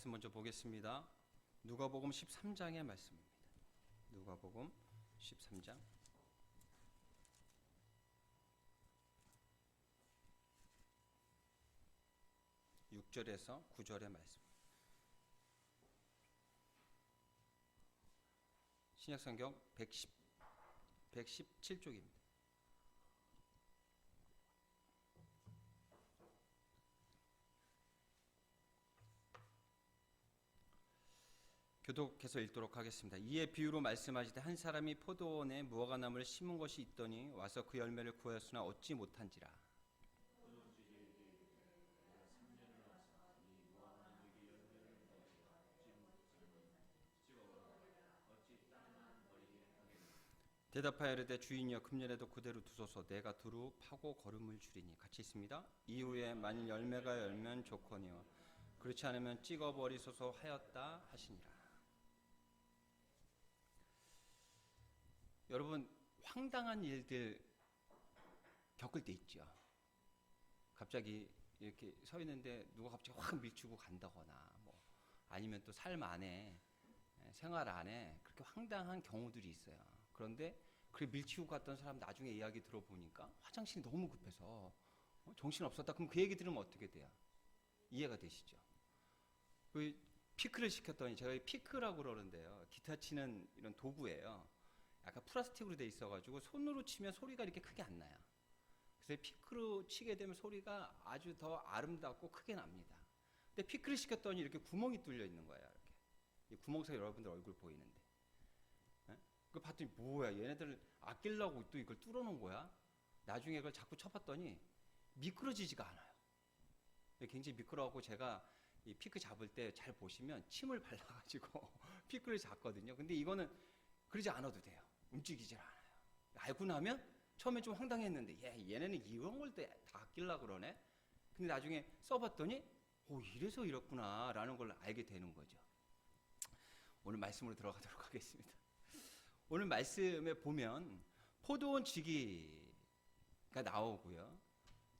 말씀 먼저 보겠습니다. 누가복음 13장의 말씀입니다. 누가복음 13장 6절에서 9절의 말씀. 신약성경 117쪽입니다. 교독해서 읽도록 하겠습니다. 이에 비유로 말씀하시되 한 사람이 포도원에 무화과나무를 심은 것이 있더니 와서 그 열매를 구하였으나 얻지 못한지라. 대답하여 이르되 주인이여 금년에도 그대로 두소서. 내가 두루 파고 거름을 주리니. 같이 있습니다. 이후에 만일 열매가 열면 좋거니와 그렇지 않으면 찍어버리소서 하였다 하시니라. 여러분, 황당한 일들 겪을 때 있죠. 갑자기 이렇게 서 있는데 누가 갑자기 확 밀치고 간다거나 아니면 또 삶 안에 생활 안에 그렇게 황당한 경우들이 있어요. 그런데 그래 밀치고 갔던 사람 나중에 이야기 들어보니까 화장실이 너무 급해서 정신 없었다. 그럼 그 얘기 들으면 어떻게 돼요? 이해가 되시죠? 그 피크를 시켰더니, 제가 피크라고 그러는데요, 기타 치는 이런 도구예요. 약간 플라스틱으로 돼 있어가지고 손으로 치면 소리가 이렇게 크게 안 나요. 그래서 피크로 치게 되면 소리가 아주 더 아름답고 크게 납니다. 근데 피크를 시켰더니 이렇게 구멍이 뚫려 있는 거예요. 이렇게 이 구멍 사이 여러분들 얼굴 보이는데, 그걸 봤더니 뭐야, 얘네들 아끼려고 또 이걸 뚫어놓은 거야? 나중에 그걸 자꾸 쳐봤더니 미끄러지지가 않아요. 굉장히 미끄러워하고, 제가 이 피크 잡을 때 잘 보시면 침을 발라가지고 피크를 잡거든요. 근데 이거는 그러지 않아도 돼요. 움직이질 않아요. 알고 나면 처음에 좀 황당했는데, 얘네는 이런 걸 때 다 아끼려고 그러네? 근데 나중에 써봤더니 이래서 이렇구나 라는 걸 알게 되는 거죠. 오늘 말씀으로 들어가도록 하겠습니다. 오늘 말씀에 보면 포도원 지기가 나오고요,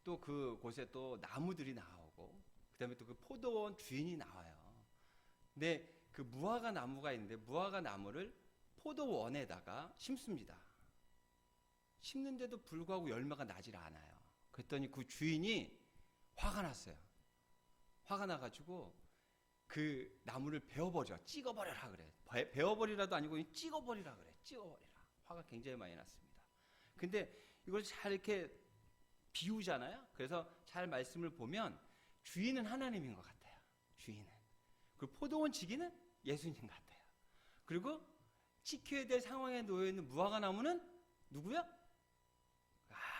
또 그곳에 또 나무들이 나오고, 그 다음에 또 그 포도원 주인이 나와요. 근데 그 무화과 나무가 있는데 무화과 나무를 포도원에다가 심습니다. 심는데도 불구하고 열매가 나질 않아요. 그랬더니 그 주인이 화가 났어요. 화가 나가지고 그 나무를 베어버려, 찍어버려라 그래. 베어버리라도 아니고 찍어버리라 그래. 찍어버리라. 화가 굉장히 많이 났습니다. 근데 이걸 잘 이렇게 비우잖아요. 그래서 잘 말씀을 보면 주인은 하나님인 것 같아요. 주인은. 그리고 포도원 지기는 예수님 같아요. 그리고 지켜야 될 상황에 놓여 있는 무화과 나무는 누구야?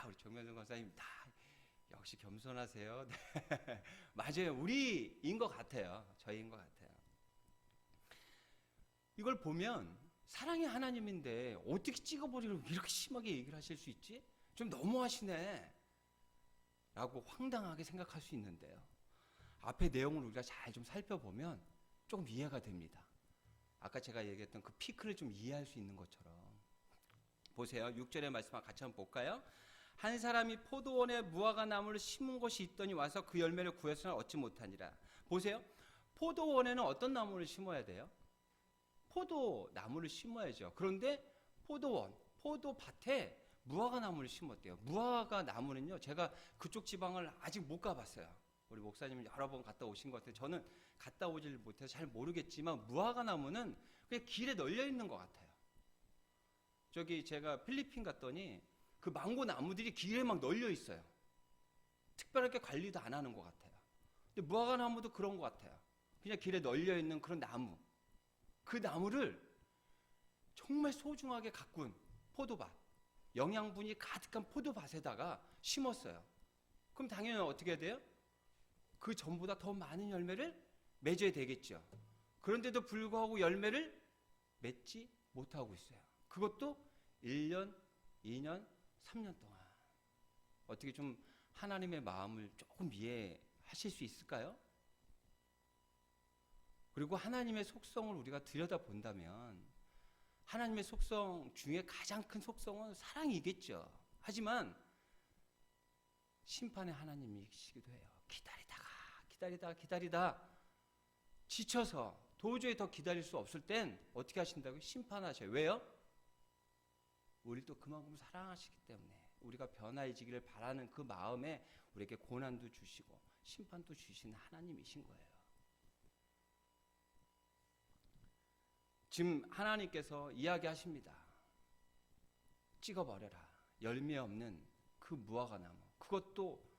우리 정면성 권사님 다 역시 겸손하세요. 네. 맞아요. 우리인 것 같아요. 저희인 것 같아요. 이걸 보면 사랑의 하나님인데 어떻게 찍어버리려고 이렇게 심하게 얘기를 하실 수 있지? 좀 너무하시네 라고 황당하게 생각할 수 있는데요, 앞에 내용을 우리가 잘 좀 살펴보면 조금 이해가 됩니다. 아까 제가 얘기했던 그 피크를 좀 이해할 수 있는 것처럼. 보세요. 6절의 말씀 같이 한번 볼까요? 한 사람이 포도원에 무화과 나무를 심은 것이 있더니 와서 그 열매를 구했으나 얻지 못하니라. 보세요. 포도원에는 어떤 나무를 심어야 돼요? 포도나무를 심어야죠. 그런데 포도원, 포도밭에 무화과 나무를 심었대요. 무화과 나무는요, 제가 그쪽 지방을 아직 못 가봤어요. 우리 목사님은 여러 번 갔다 오신 것 같아요. 저는 갔다 오질 못해서 잘 모르겠지만 무화과 나무는 그냥 길에 널려 있는 것 같아요. 저기 제가 필리핀 갔더니 그 망고 나무들이 길에 막 널려 있어요. 특별하게 관리도 안 하는 것 같아요. 근데 무화과 나무도 그런 것 같아요. 그냥 길에 널려 있는 그런 나무. 그 나무를 정말 소중하게 가꾼 포도밭, 영양분이 가득한 포도밭에다가 심었어요. 그럼 당연히 어떻게 돼요? 그 전보다 더 많은 열매를 맺어야 되겠죠. 그런데도 불구하고 열매를 맺지 못하고 있어요. 그것도 1년, 2년, 3년 동안. 어떻게 좀 하나님의 마음을 조금 이해하실 수 있을까요? 그리고 하나님의 속성을 우리가 들여다본다면 하나님의 속성 중에 가장 큰 속성은 사랑이겠죠. 하지만 심판의 하나님이시기도 해요. 기다리다가 지쳐서 도저히 더 기다릴 수 없을 땐 어떻게 하신다고요? 심판하셔요. 왜요? 우리를 또 그만큼 사랑하시기 때문에, 우리가 변화해지기를 바라는 그 마음에 우리에게 고난도 주시고 심판도 주시는 하나님이신 거예요. 지금 하나님께서 이야기하십니다. 찍어버려라. 열매 없는 그 무화과나무. 그것도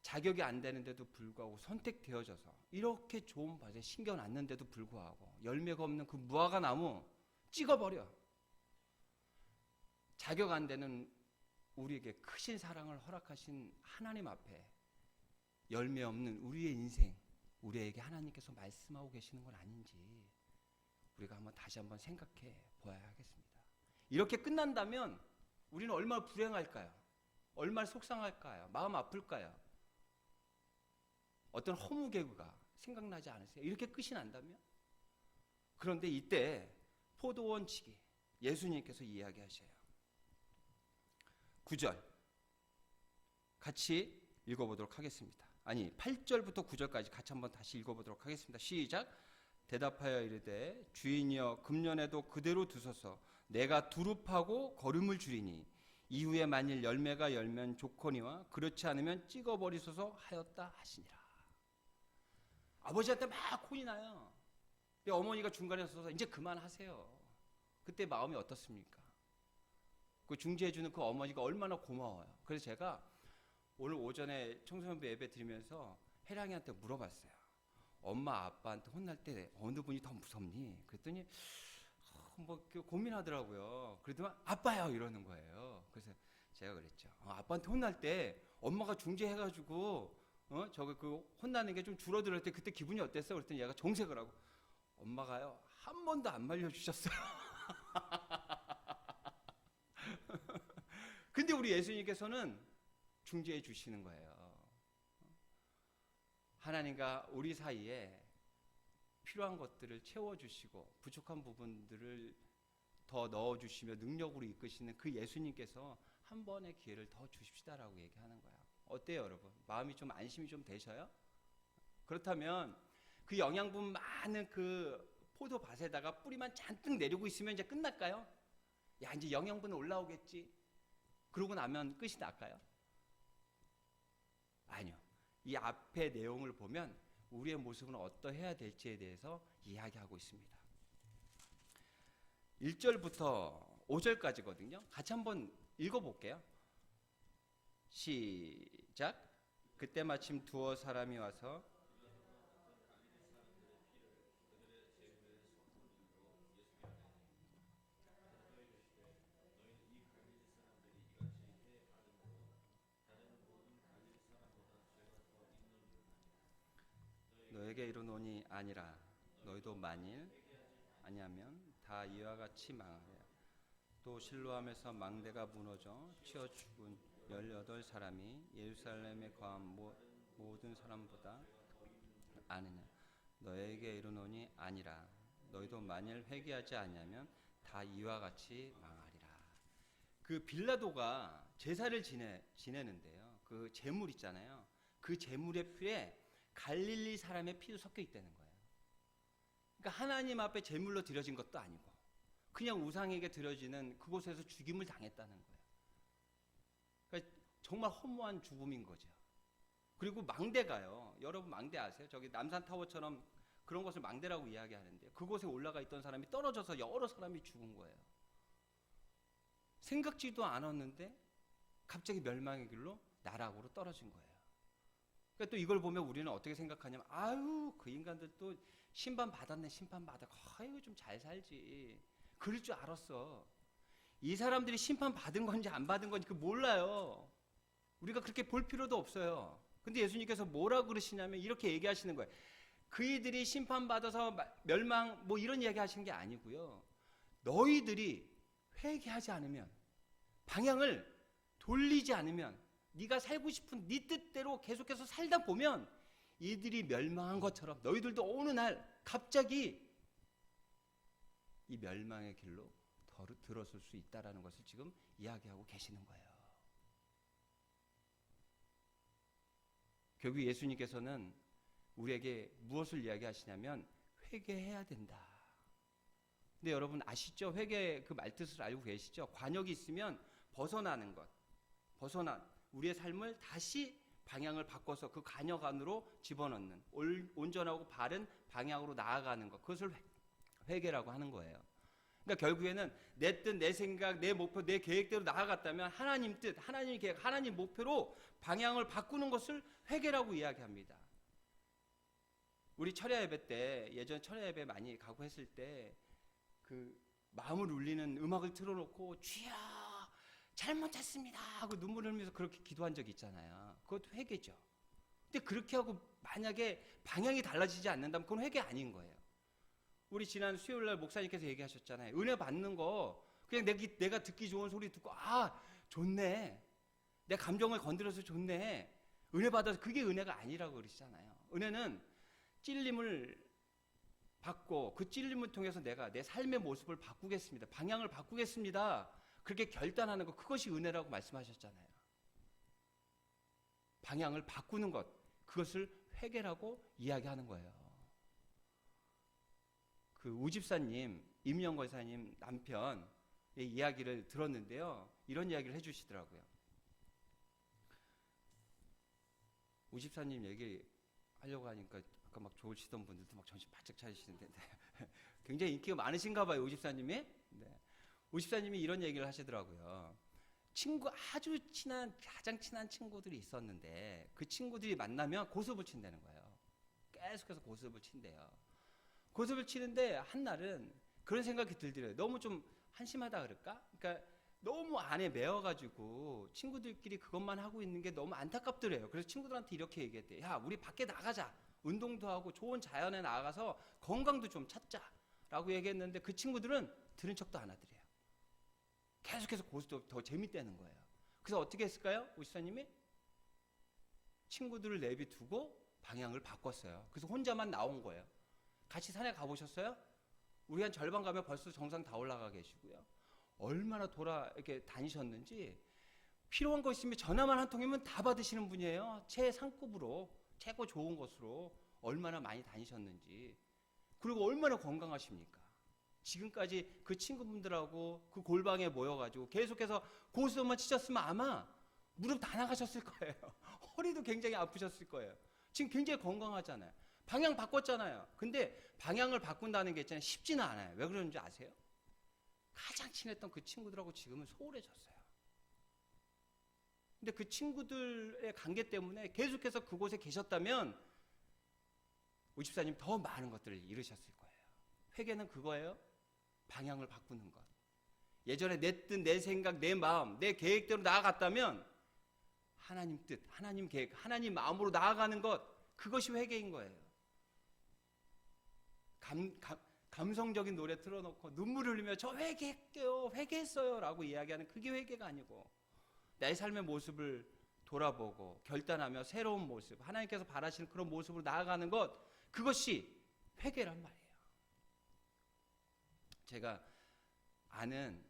자격이 안 되는데도 불구하고 선택되어져서 이렇게 좋은 밭에 심겨놨는데도 불구하고 열매가 없는 그 무화과나무 찍어버려. 자격 안 되는 우리에게 크신 사랑을 허락하신 하나님 앞에 열매 없는 우리의 인생, 우리에게 하나님께서 말씀하고 계시는 건 아닌지 우리가 다시 한번 생각해 보아야 하겠습니다. 이렇게 끝난다면 우리는 얼마나 불행할까요? 얼마나 속상할까요? 마음 아플까요? 어떤 허무 개그가 생각나지 않으세요? 이렇게 끝이 난다면? 그런데 이때 포도원 치기, 예수님께서 이야기하셔요. 9절 같이 읽어보도록 하겠습니다. 아니 8절부터 9절까지 같이 한번 다시 읽어보도록 하겠습니다. 시작. 대답하여 이르되 주인이여 금년에도 그대로 두소서. 내가 두릅하고 거름을 주리니 이후에 만일 열매가 열면 좋거니와 그렇지 않으면 찍어버리소서 하였다 하시니라. 아버지한테 막 혼이 나요. 근데 어머니가 중간에 서서 이제 그만하세요. 그때 마음이 어떻습니까? 그 중재해주는 그 어머니가 얼마나 고마워요. 그래서 제가 오늘 오전에 청소년부 예배 드리면서 혜랑이한테 물어봤어요. 엄마 아빠한테 혼날 때 어느 분이 더 무섭니? 그랬더니 고민하더라고요. 그러더니 아빠요 이러는 거예요. 그래서 제가 그랬죠. 아빠한테 혼날 때 엄마가 중재해가지고 혼나는 게 좀 줄어들 때 그때 기분이 어땠어? 그랬더니 얘가 정색을 하고 엄마가요 한 번도 안 말려주셨어요. 근데 우리 예수님께서는 중재해 주시는 거예요. 하나님과 우리 사이에 필요한 것들을 채워주시고 부족한 부분들을 더 넣어주시며 능력으로 이끄시는 그 예수님께서 한 번의 기회를 더 주십시다라고 얘기하는 거예요. 어때요 여러분? 마음이 좀 안심이 좀 되셔요? 그렇다면 그 영양분 많은 그 포도밭에다가 뿌리만 잔뜩 내리고 있으면 이제 끝날까요? 야 이제 영양분 올라오겠지. 그러고 나면 끝이 날까요? 아니요. 이 앞의 내용을 보면 우리의 모습은 어떠해야 될지에 대해서 이야기하고 있습니다. 1절부터 5절까지거든요. 같이 한번 읽어볼게요. 시작. 그때 마침 두어 사람이 와서 너에게 이르노니 아니라 너희도 만일 아니하면 다 이와 같이 망하리라. 또 실로암에서 망대가 무너져 치어 죽은 18사람이 예루살렘에 거한 모든 사람보다 아느냐. 너에게 이르노니 아니라 너희도 만일 회개하지 아니하면 다 이와 같이 망하리라. 그 빌라도가 제사를 지내는데요. 그 제물 있잖아요. 그 제물의 피에 갈릴리 사람의 피도 섞여 있다는 거예요. 그러니까 하나님 앞에 제물로 드려진 것도 아니고 그냥 우상에게 드려지는 그곳에서 죽임을 당했다는 거예요. 그러니까 정말 허무한 죽음인 거죠. 그리고 망대가요. 여러분 망대 아세요? 저기 남산타워처럼 그런 것을 망대라고 이야기하는데 그곳에 올라가 있던 사람이 떨어져서 여러 사람이 죽은 거예요. 생각지도 않았는데 갑자기 멸망의 길로 나락으로 떨어진 거예요. 그러니까 또 이걸 보면 우리는 어떻게 생각하냐면 아유 그 인간들 또 심판 받았네 심판 받아. 아이고 좀 잘 살지. 그럴 줄 알았어. 이 사람들이 심판 받은 건지 안 받은 건지 그 몰라요. 우리가 그렇게 볼 필요도 없어요. 근데 예수님께서 뭐라고 그러시냐면 이렇게 얘기하시는 거예요. 그이들이 심판 받아서 멸망 뭐 이런 이야기 하시는 게 아니고요. 너희들이 회개하지 않으면 방향을 돌리지 않으면 네가 살고 싶은 네 뜻대로 계속해서 살다 보면 이들이 멸망한 것처럼 너희들도 어느 날 갑자기 이 멸망의 길로 들어설 수 있다라는 것을 지금 이야기하고 계시는 거예요. 결국 예수님께서는 우리에게 무엇을 이야기하시냐면 회개해야 된다. 근데 여러분 아시죠? 회개 그 말뜻을 알고 계시죠? 관역이 있으면 벗어나는 것, 우리의 삶을 다시 방향을 바꿔서 그 관역 안으로 집어넣는 온전하고 바른 방향으로 나아가는 것, 그것을 회개라고 하는 거예요. 그러니까 결국에는 내 뜻, 내 생각, 내 목표, 내 계획대로 나아갔다면 하나님 뜻, 하나님 계획, 하나님 목표로 방향을 바꾸는 것을 회개라고 이야기합니다. 우리 철야 예배 때, 예전 철야 예배 많이 가고 했을 때 그 마음을 울리는 음악을 틀어놓고 주여 잘못했습니다 하고 눈물을 흘리면서 그렇게 기도한 적이 있잖아요. 그것도 회개죠. 근데 그렇게 하고 만약에 방향이 달라지지 않는다면 그건 회개 아닌 거예요. 우리 지난 수요일날 목사님께서 얘기하셨잖아요. 은혜 받는 거 그냥 내가 듣기 좋은 소리 듣고 아 좋네, 내 감정을 건드려서 좋네, 은혜 받아서, 그게 은혜가 아니라고 그러시잖아요. 은혜는 찔림을 받고 그 찔림을 통해서 내가 내 삶의 모습을 바꾸겠습니다, 방향을 바꾸겠습니다, 그렇게 결단하는 것, 그것이 은혜라고 말씀하셨잖아요. 방향을 바꾸는 것, 그것을 회개라고 이야기하는 거예요. 그 우집사님, 임영거 사님 남편의 이야기를 들었는데요, 이런 이야기를 해주시더라고요. 우집사님 얘기 하려고 하니까 아까 막 좋으시던 분들도 막 정신 바짝 차리시는데 굉장히 인기가 많으신가 봐요, 우집사님이. 네. 우집사님이 이런 얘기를 하시더라고요. 아주 가장 친한 친구들이 있었는데 그 친구들이 만나면 고스톱을 친다는 거예요. 계속해서 고스톱을 친대요. 고스톱을 치는데 한날은 그런 생각이 들더래요. 너무 좀 한심하다 그럴까? 그러니까 너무 안에 매여가지고 친구들끼리 그것만 하고 있는 게 너무 안타깝더래요. 그래서 친구들한테 이렇게 얘기했대요. 야, 우리 밖에 나가자. 운동도 하고 좋은 자연에 나가서 건강도 좀 찾자라고 얘기했는데 그 친구들은 들은 척도 안 하더래요. 계속해서 고스톱 더 재밌다는 거예요. 그래서 어떻게 했을까요? 우시사님이 친구들을 내비두고 방향을 바꿨어요. 그래서 혼자만 나온 거예요. 같이 산에 가보셨어요? 우리 한 절반 가면 벌써 정상 다 올라가 계시고요. 얼마나 이렇게 다니셨는지, 필요한 거 있으면 전화만 한 통이면 다 받으시는 분이에요. 최상급으로, 최고 좋은 곳으로 얼마나 많이 다니셨는지. 그리고 얼마나 건강하십니까? 지금까지 그 친구분들하고 그 골방에 모여가지고 계속해서 고스톱만 치셨으면 아마 무릎 다 나가셨을 거예요. 허리도 굉장히 아프셨을 거예요. 지금 굉장히 건강하잖아요. 방향 바꿨잖아요. 근데 방향을 바꾼다는 게 있잖아요, 쉽지는 않아요. 왜 그러는지 아세요? 가장 친했던 그 친구들하고 지금은 소홀해졌어요. 근데 그 친구들의 관계 때문에 계속해서 그곳에 계셨다면 우집사님 더 많은 것들을 잃으셨을 거예요. 회개는 그거예요. 방향을 바꾸는 것. 예전에 내 뜻, 내 생각, 내 마음, 내 계획대로 나아갔다면 하나님 뜻, 하나님 계획, 하나님 마음으로 나아가는 것, 그것이 회개인 거예요. 감성적인 노래 틀어놓고 눈물 흘리며 저 회개할게요, 회개했어요 라고 이야기하는, 그게 회개가 아니고 나의 삶의 모습을 돌아보고 결단하며 새로운 모습, 하나님께서 바라시는 그런 모습으로 나아가는 것, 그것이 회개란 말이에요. 제가 아는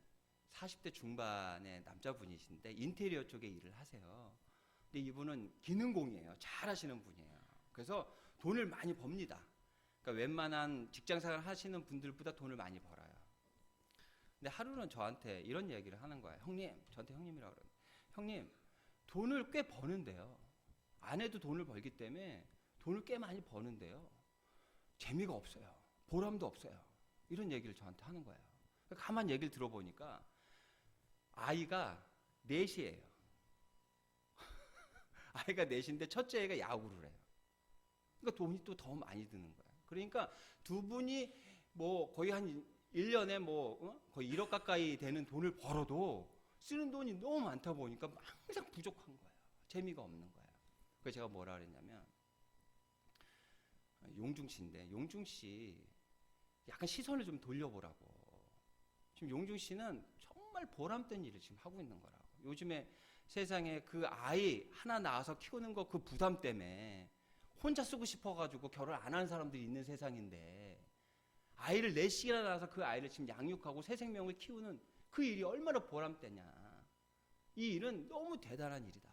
40대 중반의 남자분이신데 인테리어 쪽에 일을 하세요. 근데 이분은 기능공이에요. 잘 하시는 분이에요. 그래서 돈을 많이 법니다. 그러니까 웬만한 직장생활 하시는 분들보다 돈을 많이 벌어요. 근데 하루는 저한테 이런 얘기를 하는 거예요. 형님, 저한테 형님이라고 그래요. 형님, 돈을 꽤 버는데요, 아내도 돈을 벌기 때문에 돈을 꽤 많이 버는데요, 재미가 없어요. 보람도 없어요. 이런 얘기를 저한테 하는 거예요. 가만 얘기를 들어보니까 아이가 넷이에요. 아이가 넷인데 첫째 애가 야구를 해요. 그러니까 돈이 또 더 많이 드는 거예요. 그러니까 두 분이 뭐 거의 한 1년에 거의 1억 가까이 되는 돈을 벌어도 쓰는 돈이 너무 많다 보니까 항상 부족한 거예요. 재미가 없는 거예요. 그래서 제가 뭐라 그랬냐면, 용중 씨인데, 용중 씨 약간 시선을 좀 돌려보라고. 지금 용중 씨는 정말 보람된 일을 지금 하고 있는 거라고. 요즘에 세상에 그 아이 하나 낳아서 키우는 거 그 부담 때문에 혼자 쓰고 싶어가지고 결혼 안 하는 사람들이 있는 세상인데, 아이를 4씩이나 낳아서 그 아이를 지금 양육하고 새 생명을 키우는 그 일이 얼마나 보람되냐. 이 일은 너무 대단한 일이다.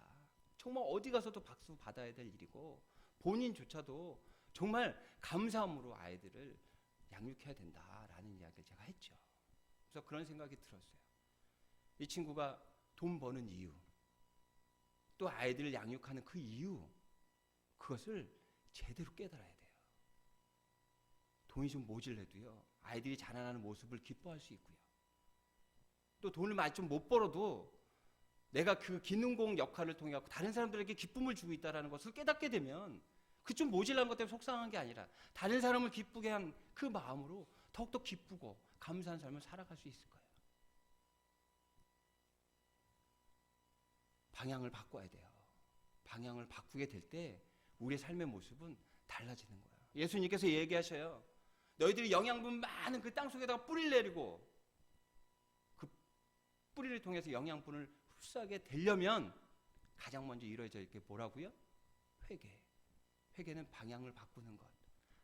정말 어디 가서도 박수 받아야 될 일이고, 본인조차도 정말 감사함으로 아이들을 양육해야 된다라는 이야기를 제가 했죠. 그래서 그런 생각이 들었어요. 이 친구가 돈 버는 이유, 또 아이들을 양육하는 그 이유, 그것을 제대로 깨달아야 돼요. 돈이 좀 모질래도요, 아이들이 자라나는 모습을 기뻐할 수 있고요. 또 돈을 많이 좀 못 벌어도 내가 그 기능공 역할을 통해 다른 사람들에게 기쁨을 주고 있다는 것을 깨닫게 되면 그 좀 모질란 것 때문에 속상한 게 아니라 다른 사람을 기쁘게 한 그 마음으로 더욱더 기쁘고 감사한 삶을 살아갈 수 있을 거예요. 방향을 바꿔야 돼요. 방향을 바꾸게 될 때 우리의 삶의 모습은 달라지는 거예요. 예수님께서 얘기하셔요. 너희들이 영양분 많은 그 땅 속에다가 뿌리를 내리고 그 뿌리를 통해서 영양분을 흡수하게 되려면 가장 먼저 이루어져야 게 뭐라고요? 회개. 회개는 방향을 바꾸는 것,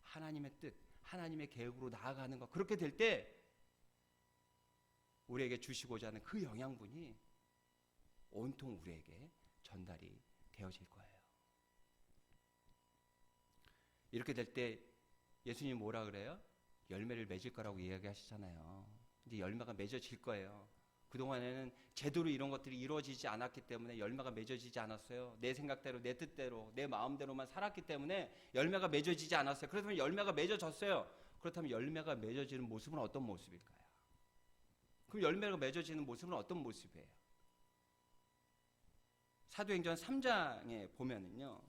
하나님의 뜻, 하나님의 계획으로 나아가는 것. 그렇게 될 때 우리에게 주시고자 하는 그 영양분이 온통 우리에게 전달이 되어질 거예요. 이렇게 될 때 예수님이 뭐라 그래요? 열매를 맺을 거라고 이야기하시잖아요. 이제 열매가 맺어질 거예요. 그동안에는 제대로 이런 것들이 이루어지지 않았기 때문에 열매가 맺어지지 않았어요. 내 생각대로, 내 뜻대로, 내 마음대로만 살았기 때문에 열매가 맺어지지 않았어요. 그렇다면 열매가 맺어졌어요. 그렇다면 열매가 맺어지는 모습은 어떤 모습일까요? 그럼 열매가 맺어지는 모습은 어떤 모습이에요? 사도행전 3장에 보면은요,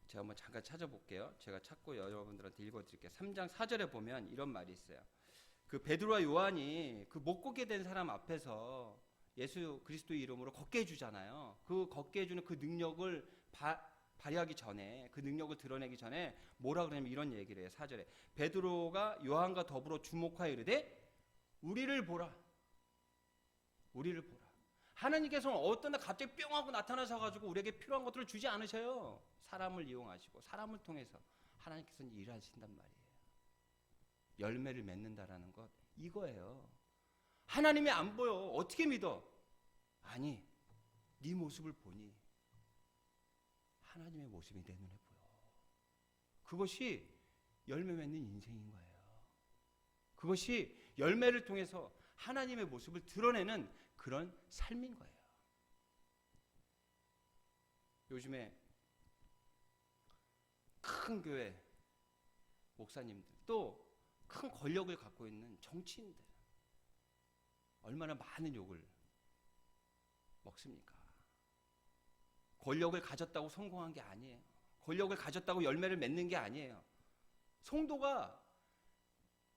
제가 한번 잠깐 찾아볼게요. 제가 찾고 여러분들한테 읽어드릴게요. 3장 4절에 보면 이런 말이 있어요. 그 베드로와 요한이 그 못 걷게 된 사람 앞에서 예수 그리스도의 이름으로 걷게 해주잖아요. 그 걷게 해주는 그 능력을 발휘하기 전에, 그 능력을 드러내기 전에 뭐라 그러냐면 이런 얘기를 해요. 4절에 베드로가 요한과 더불어 주목하여 이르되 우리를 보라. 우리를 보라. 하나님께서는 어떤 날 갑자기 뿅 하고 나타나셔가지고 우리에게 필요한 것들을 주지 않으셔요. 사람을 이용하시고 사람을 통해서 하나님께서는 일하신단 말이에요. 열매를 맺는다라는 것 이거예요. 하나님이 안 보여. 어떻게 믿어? 아니, 네 모습을 보니 하나님의 모습이 내 눈에 보여. 그것이 열매 맺는 인생인 거예요. 그것이 열매를 통해서 하나님의 모습을 드러내는 그런 삶인 거예요. 요즘에 큰 교회 목사님들, 또 큰 권력을 갖고 있는 정치인들, 얼마나 많은 욕을 먹습니까? 권력을 가졌다고 성공한 게 아니에요. 권력을 가졌다고 열매를 맺는 게 아니에요. 성도가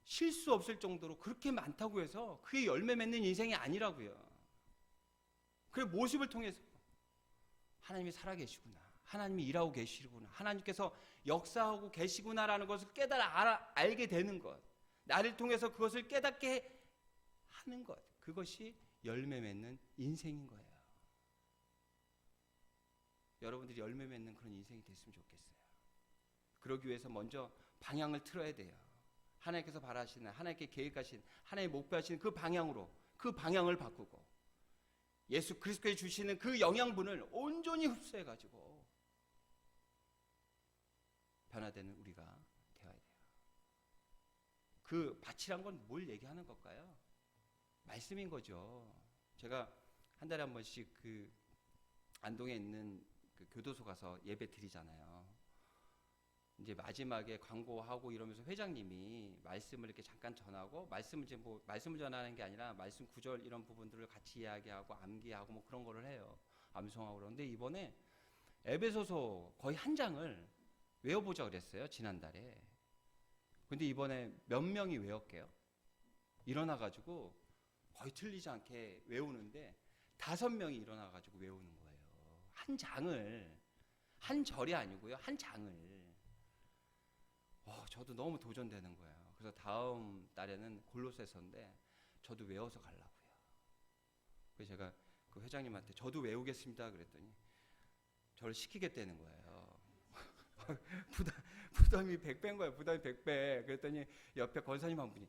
실수 없을 정도로 그렇게 많다고 해서 그게 열매 맺는 인생이 아니라고요. 그 모습을 통해서 하나님이 살아계시구나, 하나님이 일하고 계시구나, 하나님께서 역사하고 계시구나라는 것을 알게 되는 것, 나를 통해서 그것을 깨닫게 하는 것, 그것이 열매 맺는 인생인 거예요. 여러분들이 열매 맺는 그런 인생이 됐으면 좋겠어요. 그러기 위해서 먼저 방향을 틀어야 돼요. 하나님께서 바라시는, 하나님께 계획하신, 하나님 목표하시는 그 방향으로, 그 방향을 바꾸고 예수 그리스도에 주시는 그 영양분을 온전히 흡수해가지고 변화되는 우리가 되어야 돼요. 그 밭이란 건 뭘 얘기하는 걸까요? 말씀인 거죠. 제가 한 달에 한 번씩 그 안동에 있는 그 교도소 가서 예배 드리잖아요. 이제 마지막에 광고하고 이러면서 회장님이 말씀을 이렇게 잠깐 전하고, 말씀을 이제 뭐 말씀을 전하는 게 아니라 말씀 구절 이런 부분들을 같이 이야기하고 암기하고 뭐 그런 거를 해요. 암송하고. 그런데 이번에 에베소서 거의 한 장을 외워보자 그랬어요, 지난달에. 근데 이번에 몇 명이 외웠게요? 일어나가지고 거의 틀리지 않게 외우는데 5명이 일어나가지고 외우는 거예요. 한 장을, 한 절이 아니고요, 한 장을. 저도 너무 도전되는 거예요. 그래서 다음 달에는 골로새서인데 저도 외워서 가려고요. 그래서 제가 그 회장님한테 저도 외우겠습니다 그랬더니 저를 시키겠다는 거예요. 부담이 100배인 거예요. 부담이 100배. 그랬더니 옆에 권사님 한 분이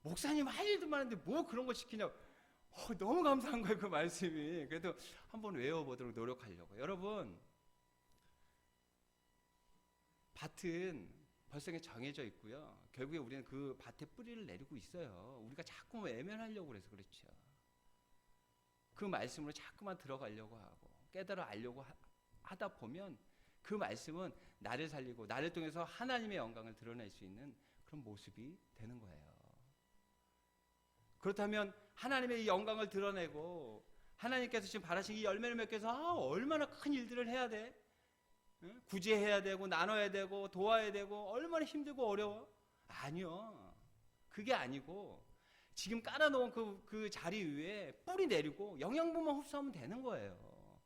목사님 할 일도 많은데 뭐 그런 거 시키냐고. 너무 감사한 거예요, 그 말씀이. 그래도 한번 외워보도록 노력하려고. 여러분, 밭은 벌써 정해져 있고요. 결국에 우리는 그 밭에 뿌리를 내리고 있어요. 우리가 자꾸 외면하려고 그래서 그렇죠. 그 말씀으로 자꾸만 들어가려고 하고 깨달아 알려고 하다 보면 그 말씀은 나를 살리고 나를 통해서 하나님의 영광을 드러낼 수 있는 그런 모습이 되는 거예요. 그렇다면 하나님의 이 영광을 드러내고 하나님께서 지금 바라신 이 열매를 맺기 위해서 얼마나 큰 일들을 해야 돼? 구제해야 되고 나눠야 되고 도와야 되고 얼마나 힘들고 어려워? 아니요. 그게 아니고 지금 깔아놓은 그 자리 위에 뿌리 내리고 영양분만 흡수하면 되는 거예요.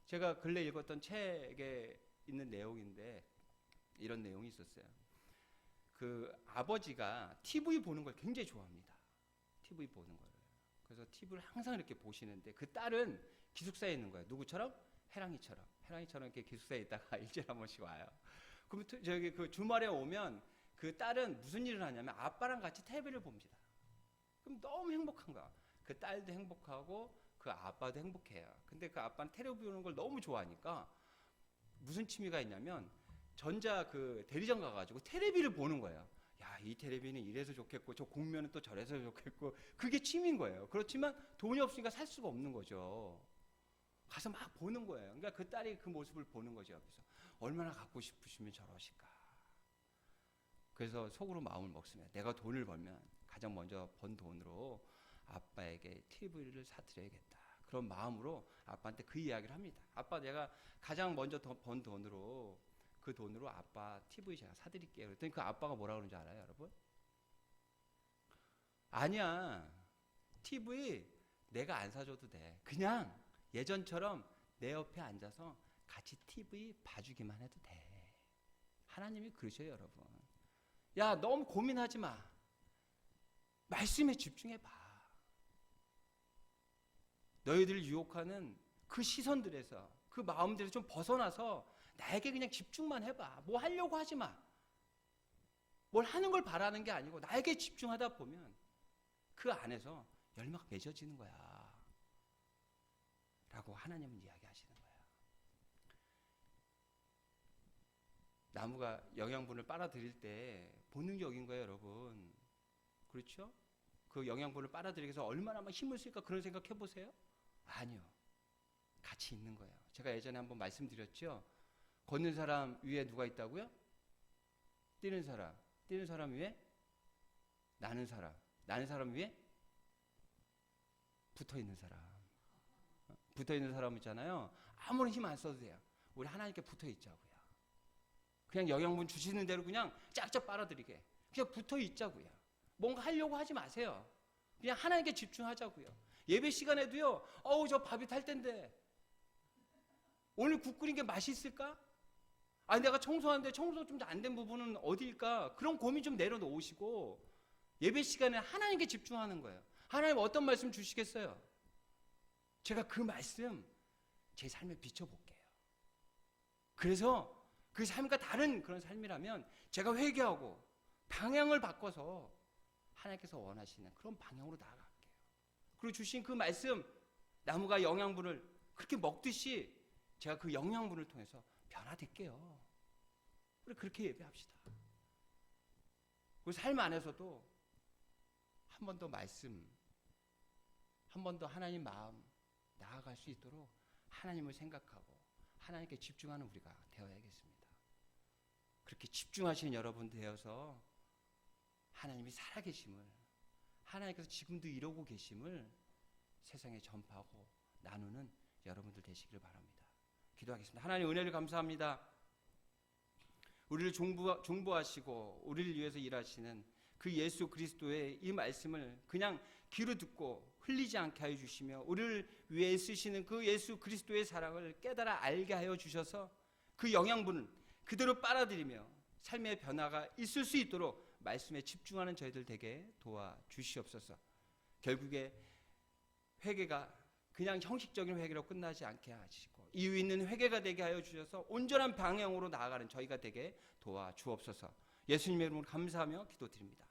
제가 근래 읽었던 책에 있는 내용인데 이런 내용이 있었어요. 그 아버지가 TV 보는 걸 굉장히 좋아합니다. TV 보는 거를. 그래서 TV를 항상 이렇게 보시는데 그 딸은 기숙사에 있는 거예요. 누구처럼? 해랑이처럼 이렇게 기숙사에 있다가 일주일에 한 번씩 와요. 그럼 저기 그 주말에 오면 그 딸은 무슨 일을 하냐면 아빠랑 같이 TV를 봅니다. 그럼 너무 행복한 거야. 그 딸도 행복하고 그 아빠도 행복해요. 근데 그 아빠는 테레비 보는 걸 너무 좋아하니까 무슨 취미가 있냐면 전자 그 대리점 가가지고 테레비를 보는 거예요. 야, 이 테레비는 이래서 좋겠고 저 공면은 또 저래서 좋겠고 그게 취미인 거예요. 그렇지만 돈이 없으니까 살 수가 없는 거죠. 가서 막 보는 거예요. 그러니까 그 딸이 그 모습을 보는 거죠. 옆에서 얼마나 갖고 싶으시면 저러실까. 그래서 속으로 마음을 먹습니다. 내가 돈을 벌면 가장 먼저 번 돈으로 아빠에게 TV를 사드려야겠다. 그런 마음으로 아빠한테 그 이야기를 합니다. 아빠, 내가 가장 먼저 번 돈으로 그 돈으로 아빠 TV 제가 사드릴게요. 그랬더니 그 아빠가 뭐라고 그러는지 알아요, 여러분? 아니야, TV 내가 안 사줘도 돼. 그냥 예전처럼 내 옆에 앉아서 같이 TV 봐주기만 해도 돼. 하나님이 그러셔요, 여러분. 야, 너무 고민하지 마. 말씀에 집중해봐. 너희들을 유혹하는 그 시선들에서, 그 마음들에서 좀 벗어나서 나에게 그냥 집중만 해봐. 뭐 하려고 하지 마. 뭘 하는 걸 바라는 게 아니고 나에게 집중하다 보면 그 안에서 열매가 맺어지는 거야. 라고 하나님은 이야기하시는 거예요. 나무가 영양분을 빨아들일 때 본능적인 거예요, 여러분. 그렇죠? 그 영양분을 빨아들이기 위해서 얼마나 막 힘을 쓸까 그런 생각 해보세요? 아니요. 같이 있는 거예요. 제가 예전에 한번 말씀드렸죠? 걷는 사람 위에 누가 있다고요? 뛰는 사람 위에 나는 사람 위에 붙어있는 사람 있잖아요. 아무런 힘 안 써도 돼요. 우리 하나님께 붙어있자고요. 그냥 영양분 주시는 대로 그냥 쫙쫙 빨아들이게 그냥 붙어있자고요. 뭔가 하려고 하지 마세요. 그냥 하나님께 집중하자고요. 예배 시간에도요. 저 밥이 탈 텐데 오늘 국 끓인 게 맛있을까? 아니, 내가 청소하는데 청소 좀 안 된 부분은 어디일까? 그런 고민 좀 내려놓으시고 예배 시간에 하나님께 집중하는 거예요. 하나님 어떤 말씀 주시겠어요? 제가 그 말씀 제 삶에 비춰볼게요. 그래서 그 삶과 다른 그런 삶이라면 제가 회개하고 방향을 바꿔서 하나님께서 원하시는 그런 방향으로 나아갈게요. 그리고 주신 그 말씀, 나무가 영양분을 그렇게 먹듯이 제가 그 영양분을 통해서 변화될게요. 우리 그렇게 예배합시다. 우리 삶 안에서도 한 번 더 말씀, 한 번 더 하나님 마음 나아갈 수 있도록 하나님을 생각하고 하나님께 집중하는 우리가 되어야겠습니다. 그렇게 집중하시는 여러분 되어서 하나님이 살아계심을, 하나님께서 지금도 이러고 계심을 세상에 전파하고 나누는 여러분들 되시기를 바랍니다. 기도하겠습니다. 하나님, 은혜를 감사합니다. 우리를 중보하시고 우리를 위해서 일하시는 그 예수 그리스도의 이 말씀을 그냥 귀로 듣고 흘리지 않게 하여 주시며 우리를 위해 쓰시는 그 예수 그리스도의 사랑을 깨달아 알게 하여 주셔서 그 영양분을 그대로 빨아들이며 삶의 변화가 있을 수 있도록 말씀에 집중하는 저희들 되게 도와주시옵소서. 결국에 회개가 그냥 형식적인 회개로 끝나지 않게 하시고 이유 있는 회개가 되게 하여 주셔서 온전한 방향으로 나아가는 저희가 되게 도와주옵소서. 예수님의 이름으로 감사하며 기도드립니다.